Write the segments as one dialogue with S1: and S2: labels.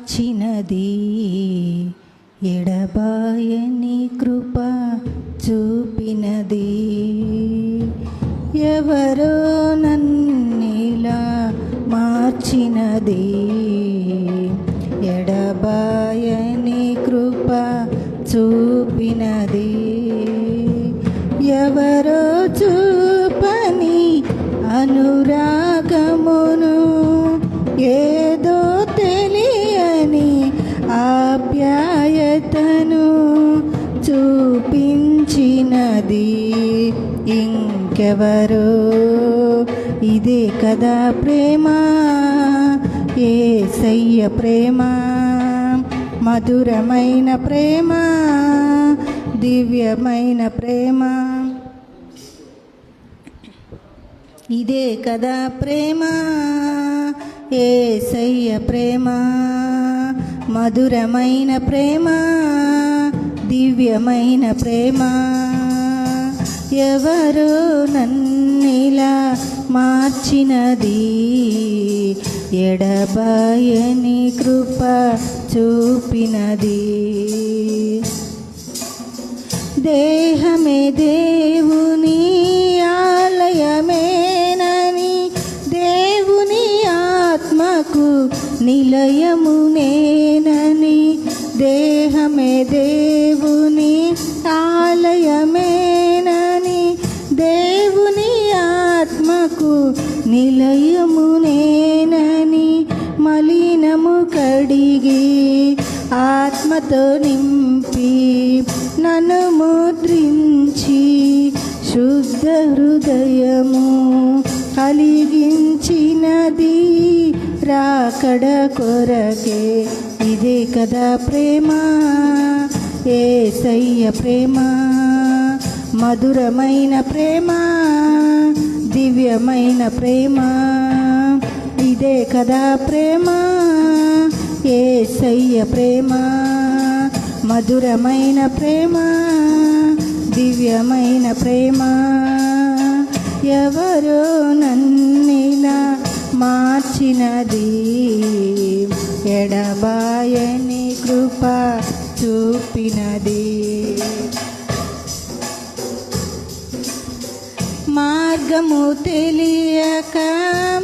S1: మార్చినది, ఎడబాయని కృప చూపినది. ఎవరో నన్నిలా మార్చినది, ఎడబాయని కృప చూపినది. ఎవరో చూపని అనురాగమును, ఏదో తెలియని ఆప్యాయతను చూపించినది ఇంకెవరో. ఇదే కదా ప్రేమ, యేసయ్య ప్రేమ, మధురమైన ప్రేమ, దివ్యమైన ప్రేమ. ఇదే కదా ప్రేమ, యేసయ్య ప్రేమ, మధురమైన ప్రేమ, దివ్యమైన ప్రేమ. ఎవరో నన్నిలా మార్చినది, ఎడబాయని కృప చూపినది. దేహమే దేవుని ఆలయమేనని, దేవుని ఆత్మకు నిలయము నేనని. దేహమే దేవుని ఆలయమేనని, దేవుని ఆత్మకు నిలయము నేనని. మలినము కడిగి ఆత్మతో నింపి, నన్ను ముద్రించి శుద్ధ హృదయము కలిగించినది రాకడ కొరకే. ఇదే కదా ప్రేమ, యేసయ్య ప్రేమ, మధురమైన ప్రేమ, దివ్యమైన ప్రేమ. ఇదే కదా ప్రేమ, యేసయ్య ప్రేమ, మధురమైన ప్రేమ, దివ్యమైన ప్రేమ. ఎవరో నన్నిలా మార్చినది, ఎడబాయని కృప చూపినది. మార్గము తెలియక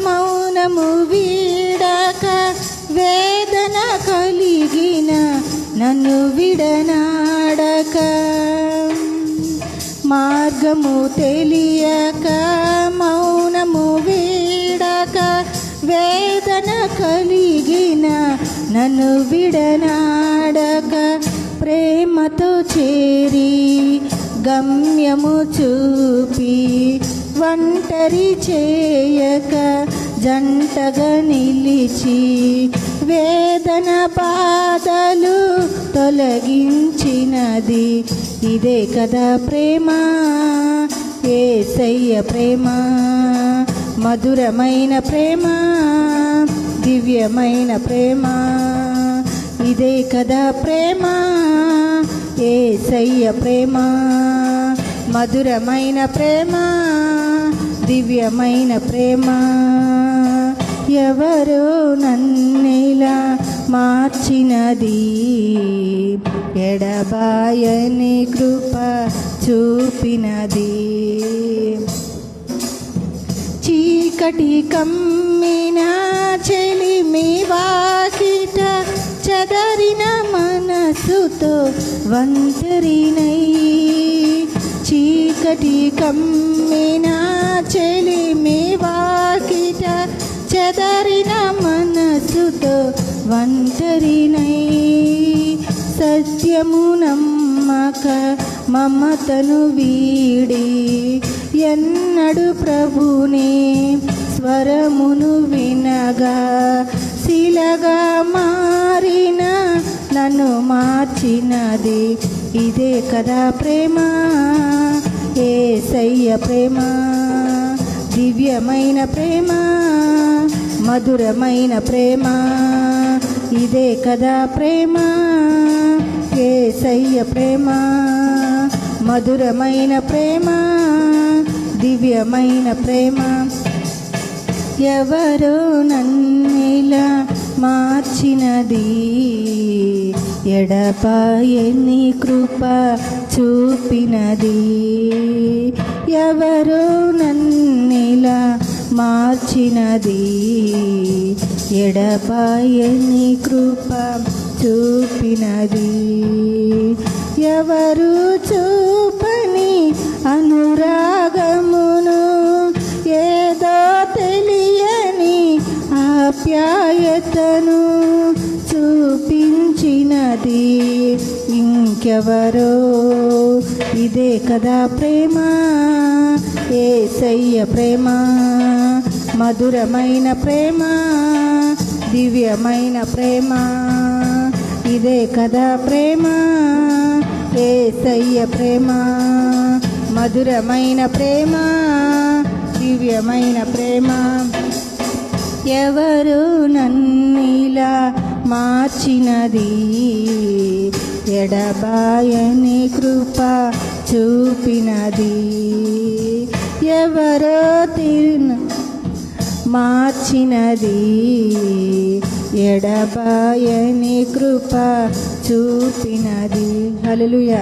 S1: మౌనము వీడక, వేదన కలిగిన నన్ను విడనాడక. మార్గము తెలియక మౌనము వీడక, వేదన కలిగిన నన్ను విడనాడక. ప్రేమతో చేరి గమ్యము చూపి, ఒంటరి చేయక జంటగా నిలిచి, వేదన బాధలు తొలగించినది. ఇదే కదా ప్రేమ, యేసయ్య ప్రేమ, మధురమైన ప్రేమ, దివ్యమైన ప్రేమ. ఇదే కదా ప్రేమ, యేసయ్య ప్రేమ, మధురమైన ప్రేమ, దివ్యమైన ప్రేమ. ఎవరో నన్నిలా మార్చినది, ఎడబాయని కృప చూపినది. చీకటి కమ్మిన చెలిమి వాకిట, చెదరిన మనసుతో ఒంటరినై. చీకటి కమ్మిన చెలిమి వాకిట, చెదరిన మనసుతో ఒంటరినై. సత్యము నమ్మక మమతను వీడి, ఎన్నడు ప్రభుని స్వరమును వినగా, శిలగా మారిన నన్ను మార్చినది. ఇదే కదా ప్రేమ, యేసయ్య ప్రేమ, దివ్యమైన ప్రేమ, మధురమైన ప్రేమ. ఇదే కదా ప్రేమ, యేసయ్య ప్రేమ, మధురమైన ప్రేమ, దివ్యమైన ప్రేమ. ఎవరో నన్నిలా మార్చినది, ఎడబాయని కృప చూపినది. ఎవరు నన్నిలా మార్చినది, ఎడబాయని కృప చూపినది. ఎవరు చూపని అనురాగమును, ఏదో తెలియని ఆప్యాయతను చూపించినది ఇంకెవరో. ఇదే కదా ప్రేమ, యేసయ్య ప్రేమ, మధురమైన ప్రేమ, దివ్యమైన ప్రేమ. ఇదే కదా ప్రేమ, యేసయ్య ప్రేమ, మధురమైన ప్రేమ, దివ్యమైన ప్రేమ. ఎవరు నన్నిలా మార్చినది, ఎడబాయని కృప చూపినది. ఎవరో మార్చినది, ఎడబాయని కృప చూపినది. హల్లెలూయా.